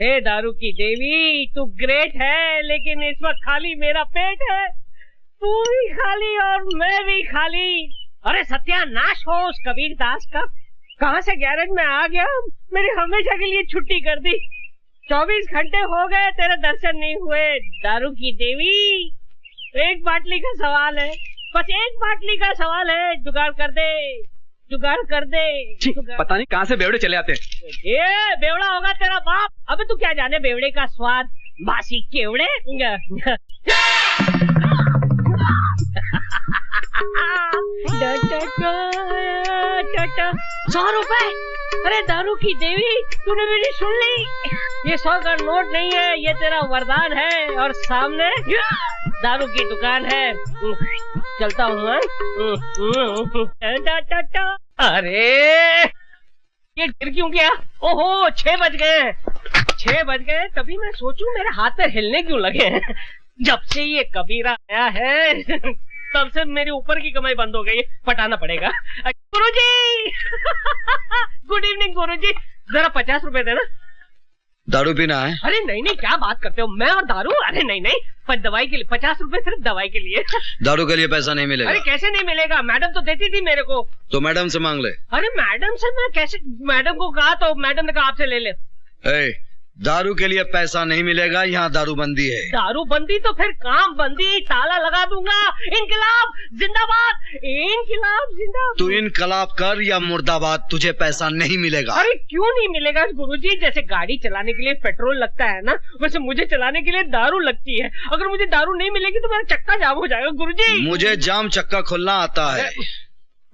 हे दारू की देवी, तू ग्रेट है, लेकिन इस वक्त खाली मेरा पेट है। तू भी खाली और मैं भी खाली। अरे सत्यानाश हो उस कबीर दास का। कहाँ से गैरेज में आ गया, मेरी हमेशा के लिए छुट्टी कर दी। 24 घंटे हो गए तेरे दर्शन नहीं हुए। दारू की देवी, एक बाटली का सवाल है, बस एक बाटली का सवाल है। जुगाड़ कर दे, जुगाड़ कर दे। पता नहीं कहाँ से बेवड़े चले आते हैं। ये बेवड़ा होगा तेरा बाप। अबे तू क्या जाने बेवड़े का स्वाद, बासी केवड़े। 100 रुपए। अरे दारू की देवी, तूने मेरी सुन ली। ये 100 का नोट नहीं है, ये तेरा वरदान है। और सामने दारू की दुकान है। चलता हूँ। अरे ये गिर क्यों गया? ओहो 6 बज गए। 6 बज गए, तभी मैं सोचूं मेरे हाथ पैर हिलने क्यों लगे हैं। जब से ये कबीरा आया है तब से मेरी ऊपर की कमाई बंद हो गई। पटाना पड़ेगा। गुरुजी गुड इवनिंग गुरुजी, जरा 50 रुपए देना। दारू पीना है? अरे नहीं नहीं, क्या बात करते हो, मैं और दारू? अरे नहीं नहीं, पर दवाई के लिए 50 रुपए, सिर्फ दवाई के लिए। दारू के लिए पैसा नहीं मिलेगा। अरे कैसे नहीं मिलेगा, मैडम तो देती थी मेरे को। तो मैडम से मांग ले। अरे मैडम से मैं कैसे, मैडम को कहा तो मैडम ने कहा आपसे ले ले। दारू के लिए पैसा नहीं मिलेगा, यहाँ दारू बंदी है। दारू बंदी तो फिर काम बंदी, ताला लगा दूंगा। इनकलाब जिंदाबाद, इनकलाब जिंदाबाद। तू इनकलाब कर या मुर्दाबाद, तुझे पैसा नहीं मिलेगा। अरे क्यों नहीं मिलेगा गुरुजी? जैसे गाड़ी चलाने के लिए पेट्रोल लगता है ना, वैसे मुझे चलाने के लिए दारू लगती है। अगर मुझे दारू नहीं मिलेगी तो मेरा चक्का जाम हो जाएगा गुरुजी। मुझे जाम चक्का खोलना आता है।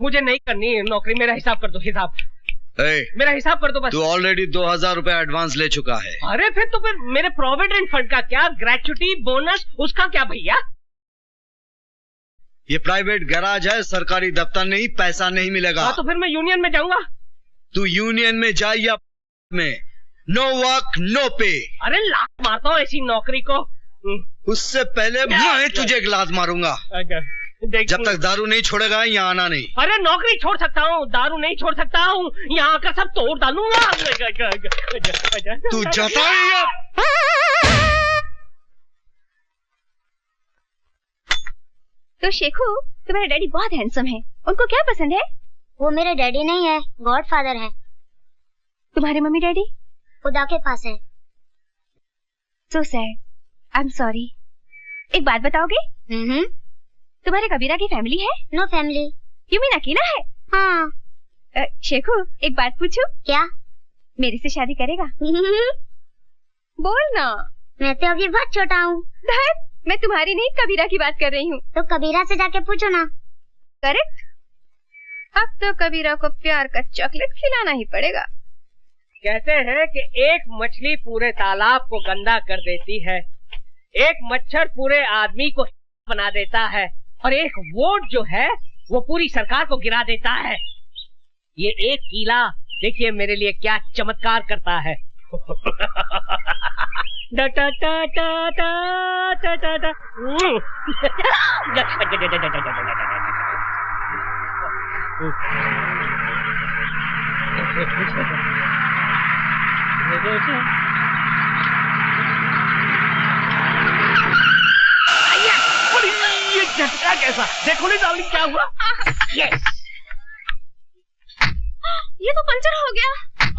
मुझे नहीं करनी नौकरी, मेरा हिसाब कर दो। हिसाब मेरा हिसाब कर दो बस। तू ऑलरेडी 2000 रुपए एडवांस ले चुका है। अरे फिर तो फिर मेरे प्रोविडेंट फंड का क्या, ग्रेच्युटी बोनस उसका क्या भैया? ये प्राइवेट गैराज है, सरकारी दफ्तर नहीं, पैसा नहीं मिलेगा। हाँ तो फिर मैं यूनियन में जाऊंगा। तू यूनियन में जा या में, नो वर्क नो पे। अरे लात मारता हूँ ऐसी नौकरी को। उससे पहले मैं तुझे गिलास मारूंगा। जब तक दारू नहीं छोड़ेगा यहाँ आना नहीं। अरे नौकरी छोड़ सकता हूँ, दारू नहीं छोड़ सकता हूँ। यहाँ आकर सब तोड़ डालूंगा। तू जाता है? तो शेखू, तुम्हारे डैडी बहुत हैंडसम है, उनको क्या पसंद है? वो मेरे डैडी नहीं है, गॉडफादर है। तुम्हारे मम्मी डैडी खुदा के पास है। So sad, I am sorry. एक बात बताओगे? तुम्हारे कबीरा की फैमिली है? No family. यू मीन अकेला है? हाँ। शेखू, एक बात पूछूं? क्या? मेरे से शादी करेगा? बोल ना। मैं तो अभी बहुत छोटा हूँ। मैं तुम्हारी नहीं, कबीरा की बात कर रही हूँ। तो कबीरा से जाके पूछो ना। करेक्ट। अब तो कबीरा को प्यार का चॉकलेट खिलाना ही पड़ेगा। कहते हैं कि एक मछली पूरे तालाब को गंदा कर देती है, एक मच्छर पूरे आदमी को बना देता है, और एक वोट जो है वो पूरी सरकार को गिरा देता है। ये एक कीला देखिए मेरे लिए क्या चमत्कार करता है। झटका कैसा, देखो नहीं डार्लिंग क्या हुआ? यस, ये तो पंचर हो गया।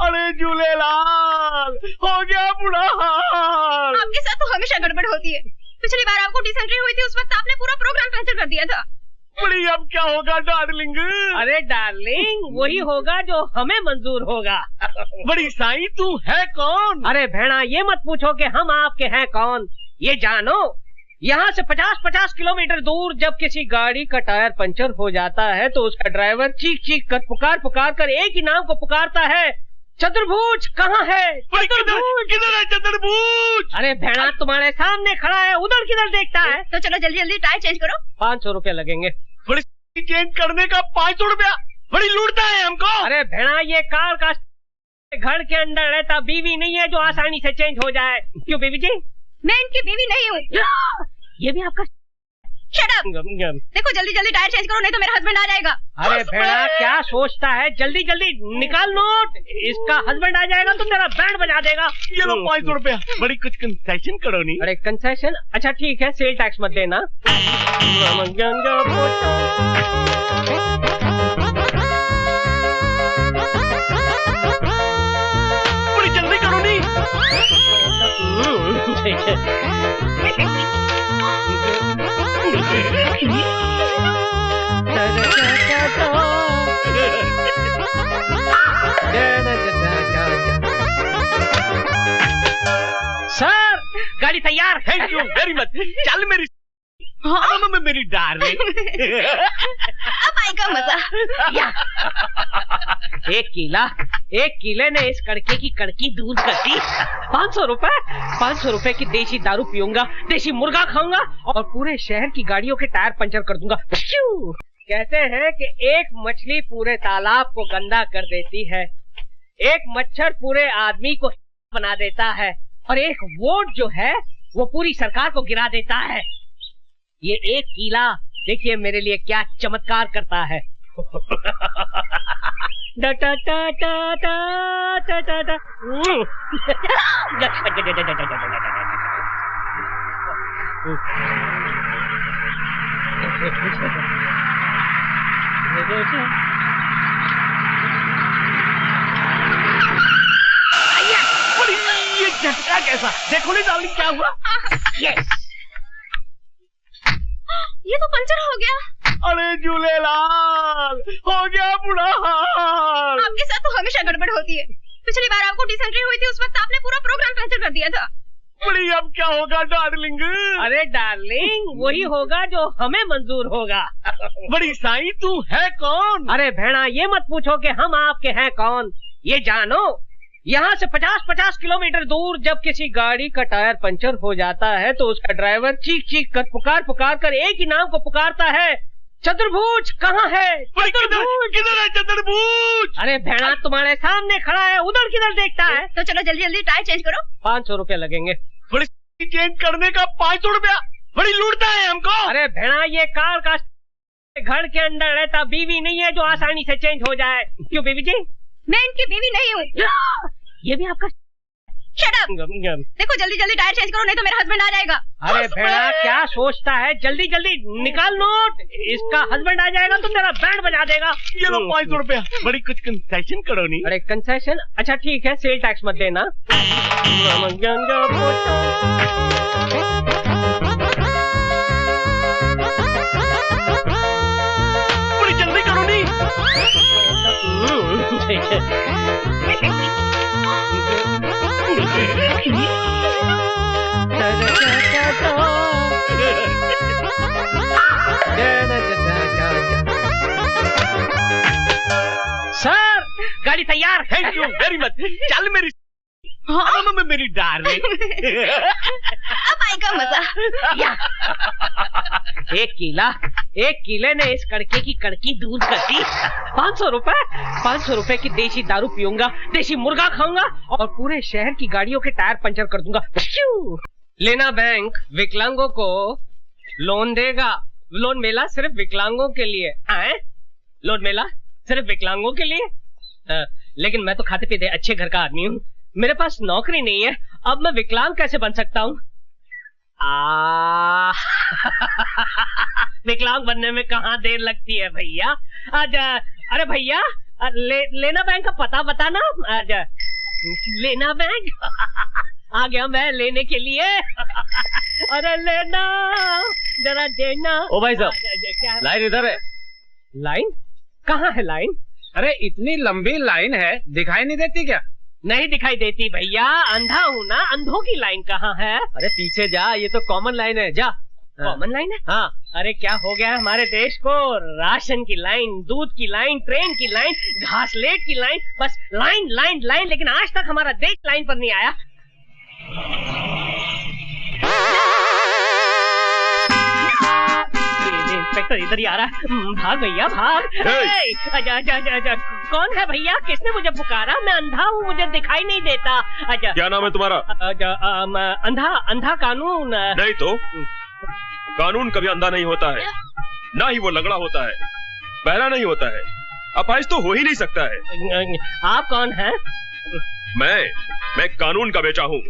अरे झूलेलाल, हो गया बुरा हाल। आपके साथ तो हमेशा गड़बड़ होती है। पिछली बार आपको डिसेंट्री हुई थी, उस वक्त आपने पूरा प्रोग्राम कैंसिल कर दिया था। बड़ी अब क्या होगा डार्लिंग? अरे डार्लिंग वही होगा जो हमें मंजूर होगा। बड़ी साईं तू है कौन? अरे भेड़ा ये मत पूछो कि हम आपके हैं कौन, ये जानो यहाँ से 50-50 किलोमीटर दूर जब किसी गाड़ी का टायर पंचर हो जाता है तो उसका ड्राइवर चीख चीख कर पुकार कर एक ही नाम को पुकारता है, चतुर्भुज कहाँ है? किधर है चतुर्भुज? अरे भेड़ा तुम्हारे सामने खड़ा है, उधर किधर देखता है? तो चलो जल्दी जल्दी टायर चेंज करो। 500 रुपया लगेंगे। बड़ी चेंज करने का 500 रुपया, बड़ी लूटता है हमको। अरे भेड़ा ये कार का घर के अंदर रहता बीवी नहीं है जो आसानी से चेंज हो जाए। क्यों बीवी जी? मैं इनकी बीवी नहीं हूँ। ये भी आपका शट अप। देखो जल्दी जल्दी टायर चेंज करो नहीं तो मेरा हस्बैंड आ जाएगा। अरे भेड़ा क्या सोचता है, जल्दी जल्दी निकाल नोट, इसका हस्बैंड आ जाएगा तो तेरा बैंड बजा देगा। ये लो 500 रुपया, बड़ी कुछ कंसेशन करो नहीं। अरे कंसेशन, अच्छा ठीक है, सेल टैक्स मत देना। बड़ी जल्दी करो नहीं। सर गाड़ी तैयार। Thank you very much. चल मेरी मेरी डार्लिंग। अब आएगा मजा। एक किले ने इस कड़के की कड़की दूर कर दी। 500 रुपए की देसी दारू पीऊंगा, देसी मुर्गा खाऊंगा और पूरे शहर की गाड़ियों के टायर पंचर कर दूंगा। कहते हैं कि एक मछली पूरे तालाब को गंदा कर देती है, एक मच्छर पूरे आदमी को बना देता है और एक वोट जो है वो पूरी सरकार को गिरा देता है। ये एक कीला देखिए मेरे लिए क्या चमत्कार करता है। डा टा टा टा टा टा टा टा। ये झटका कैसा, देखो नहीं डार्लिंग क्या हुआ। यस, ये तो पंचर हो गया। अरे झूलेलाल, हो गया बुरा हाल। आपके साथ तो हमेशा गड़बड़ होती है। पिछली बार आपको डिसेंट्री हुई थी, उस वक्त आपने पूरा प्रोग्राम कैंसिल कर दिया था। बड़ी अब क्या होगा डार्लिंग। अरे डार्लिंग वही होगा जो हमें मंजूर होगा। बड़ी साईं तू है कौन। अरे भेड़ा ये मत पूछो कि हम आपके हैं कौन, ये जानो यहाँ से 50-50 किलोमीटर दूर जब किसी गाड़ी का टायर पंचर हो जाता है तो उसका ड्राइवर चीख कर पुकार कर एक ही नाम को पुकारता है, चतुर्भुज कहाँ है। किधर है चतुर्भुज। अरे भेड़ा तुम्हारे सामने खड़ा है, उधर किधर देखता है। तो चलो जल्दी जल्दी टायर चेंज करो। 500 रुपया लगेंगे। बड़ी चेंज करने का 500 रुपया, बड़ी लूटता है हमको। अरे भेड़ा ये कार का घर के अंदर रहता बीवी नहीं है जो आसानी से चेंज हो जाए। क्यों बीवी जी? मैं इनकी बीवी नहीं हूँ। ये भी आपका। Shut up. देखो जल्दी जल्दी टायर चेंज करो नहीं तो मेरा हस्बैंड आ जाएगा। अरे भेड़ा क्या सोचता है, जल्दी जल्दी निकाल नोट, इसका हस्बैंड आ जाएगा तो तेरा बैंड बजा देगा। ये लो 500 रुपया, बड़ी कुछ कंसेशन करो नहीं। अरे कंसेशन, अच्छा ठीक है, सेल टैक्स मत देना। बड़ी जल्दी करो नहीं। सर गाड़ी तैयार। Thank you very much. चल मेरी मेरी डार्लिंग। अब आएगा मजा। एक किले ने इस कड़के की कड़की दूर कर दी। 500 रुपए की देसी दारू पीऊंगा, देसी मुर्गा खाऊंगा और पूरे शहर की गाड़ियों के टायर पंचर कर दूंगा। लेना बैंक विकलांगों को लोन देगा। लोन मेला सिर्फ विकलांगों के लिए है। लोन मेला सिर्फ विकलांगों के लिए। लेकिन मैं तो खाते पीते अच्छे घर का आदमी हूँ, मेरे पास नौकरी नहीं है, अब मैं विकलांग कैसे बन सकता हूँ? विकलांग बनने में कहाँ देर लगती है भैया। अरे भैया लेना बैंक का पता बताना। लेना बैंक आ गया मैं लेने के लिए। अरे लेना जरा देना। ओ भाई साहब, क्या लाइन इधर है। लाइन कहाँ है लाइन? अरे इतनी लंबी लाइन है, दिखाई नहीं देती क्या? नहीं दिखाई देती भैया, अंधा हूँ ना, अंधों की लाइन कहाँ है? अरे पीछे जा, ये तो कॉमन लाइन है, जा। कॉमन लाइन है? हाँ। अरे क्या हो गया है हमारे देश को? राशन की लाइन, दूध की लाइन, ट्रेन की लाइन, घासलेट की लाइन, बस लाइन लाइन लाइन, लेकिन आज तक हमारा देश लाइन पर नहीं आया। इंस्पेक्टर इधर ही आ रहा है, भाग भैया भाग। अच्छा, कौन है भैया? किसने मुझे पुकारा? मैं अंधा हूँ, मुझे दिखाई नहीं देता। अच्छा, क्या नाम है तुम्हारा? अंधा कानून नहीं तो कानून कभी अंधा नहीं होता है, ना ही वो लंगड़ा होता है, बहरा नहीं होता है, अपाहिज तो हो ही नहीं सकता है। आप कौन हैं? मैं कानून का बेटा हूँ,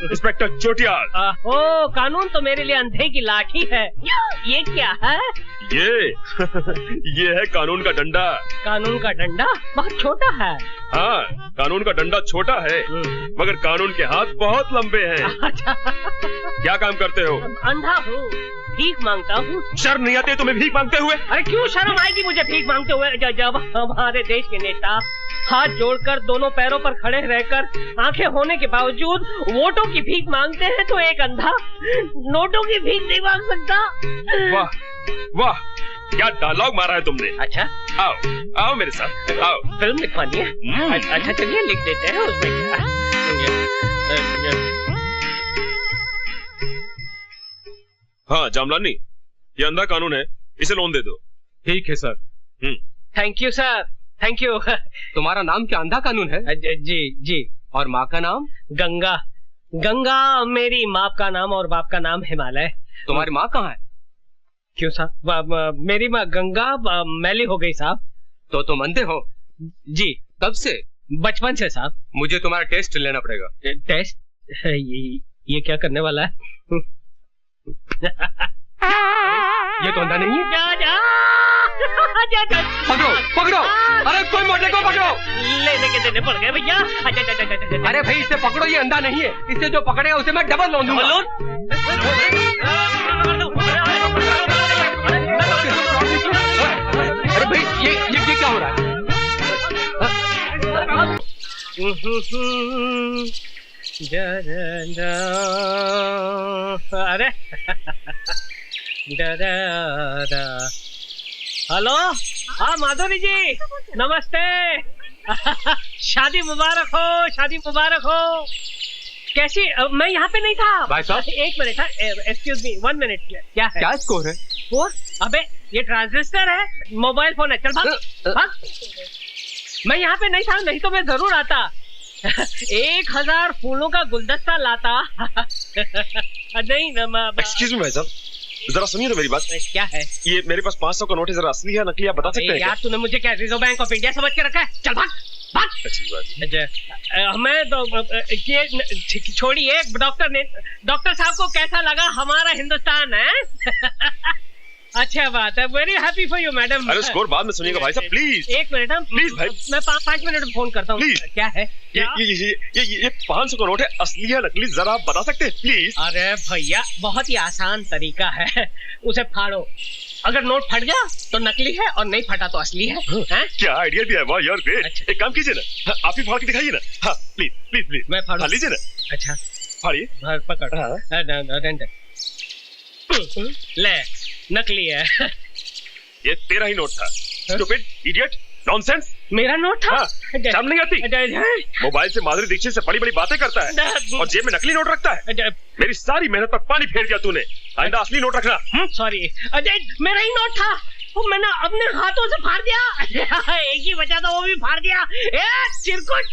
इंस्पेक्टर चोटियाल। ओ, कानून तो मेरे लिए अंधे की लाठी है। ये क्या है? ये है कानून का डंडा। कानून का डंडा बहुत छोटा है। हाँ, कानून का डंडा छोटा है, मगर कानून के हाथ बहुत लंबे हैं। अच्छा। क्या काम करते हो? अंधा हूँ, भीख मांगता हूँ। शर्म नहीं आती तुम्हें भीख मांगते हुए? अरे क्यों शर्म आएगी मुझे भीख मांगते हुए, जब हमारे देश के नेता हाथ जोड़कर दोनों पैरों पर खड़े रहकर आंखें होने के बावजूद वोटों की भीख मांगते हैं, तो एक अंधा नोटों की भीख नहीं मांग सकता। वाह वाह, क्या डायलॉग मारा है तुमने। अच्छा, आओ आओ मेरे साथ, आओ। फिल्म लिखवानी है? अच्छा चलिए लिख देते हैं, उसमें क्या। हाँ जामलानी, ये अंधा कानून है, इसे लोन दे दो। ठीक है sir. Thank you sir, thank you. तुम्हारा नाम क्या अंधा कानून है? जी जी। और माँ का नाम? गंगा। गंगा मेरी माँ का नाम और बाप का नाम हिमालय। तुम्हारी माँ कहाँ है? क्यों साहब? मेरी माँ गंगा मैली हो गई साहब। तो तुम अंधे हो? जी। कब से? बचपन से साहब। मुझे तुम्हारा टेस्ट लेना पड़ेगा। टेस्ट? ये क्या करने वाला है? ये तो अंधा नहीं है। जा। पकड़ो पकड़ो, अरे कोई मोटे को पकड़ो। लेने के देने पड़ गए भैया। अरे भाई इसे पकड़ो, ये अंधा नहीं है, इसे जो पकड़ेगा उसे मैं डबल लोन दूंगा। अरे भाई ये क्या हो रहा है? अरे हेलो, हाँ माधुरी जी नमस्ते। शादी मुबारक हो, शादी मुबारक हो। कैसी? मैं यहाँ पे नहीं था भाई साहब। एक मिनट, एक्सक्यूज मी, 1 मिनट। क्या है? क्या स्कोर है? वो अबे ये ट्रांजिस्टर है, मोबाइल फोन है। चल भाग भाग। मैं यहाँ पे नहीं था, नहीं तो मैं जरूर आता। 1000 फूलों का गुलदस्ता लाता। नहीं एक्सक्यूज मी भाई साहब, जरा सुनिए तो मेरी बात। क्या है? ये मेरे पास 500 का नोट है, जरा असली है नकली आप बता सकते हैं? यार तूने मुझे क्या रिजर्व बैंक ऑफ इंडिया समझ के रखा है? चल भाग भाग। अच्छी बात। मैं तो ये छोड़िए, डॉक्टर साहब को कैसा लगा हमारा हिंदुस्तान है? अच्छा बात है, very happy for you madam. अरे स्कोर बाद में सुनिएगा भाई साहब, प्लीज। एक मिनट, प्लीज भाई, मैं 5 मिनट में फोन करता हूँ। प्लीज। क्या है? ये 500 का नोट है, असली है नकली जरा आप बता सकते हैं प्लीज? अरे भैया बहुत ही आसान तरीका है, उसे फाड़ो। अगर नोट फट गया तो नकली है और नहीं फटा तो असली है। क्या आइडिया दिया है, वाह यार ग्रेट। अच्छा। एक काम कीजिए ना, आप ही फाड़ के दिखाइए ना। हाँ प्लीज प्लीज प्लीज। मैं फाड़ लीजिए ना। अच्छा फाड़िए। पकड़। ले, नकली है। ये तेरा ही नोट था। Stupid, idiot, nonsense. मेरा नोट था? हाँ, शर्म नहीं आती? मोबाइल से माधुरी दीक्षित से बड़ी बड़ी बातें करता है और जेब में नकली नोट रखता है। मेरी सारी मेहनत पर पानी फेर दिया तूने। आइंदा असली नोट रखना। सॉरी अजय, मेरा ही नोट था, वो मैंने अपने हाथों से फाड़ दिया। एक ही बचा था, वो भी फाड़ दिया। चिरकुट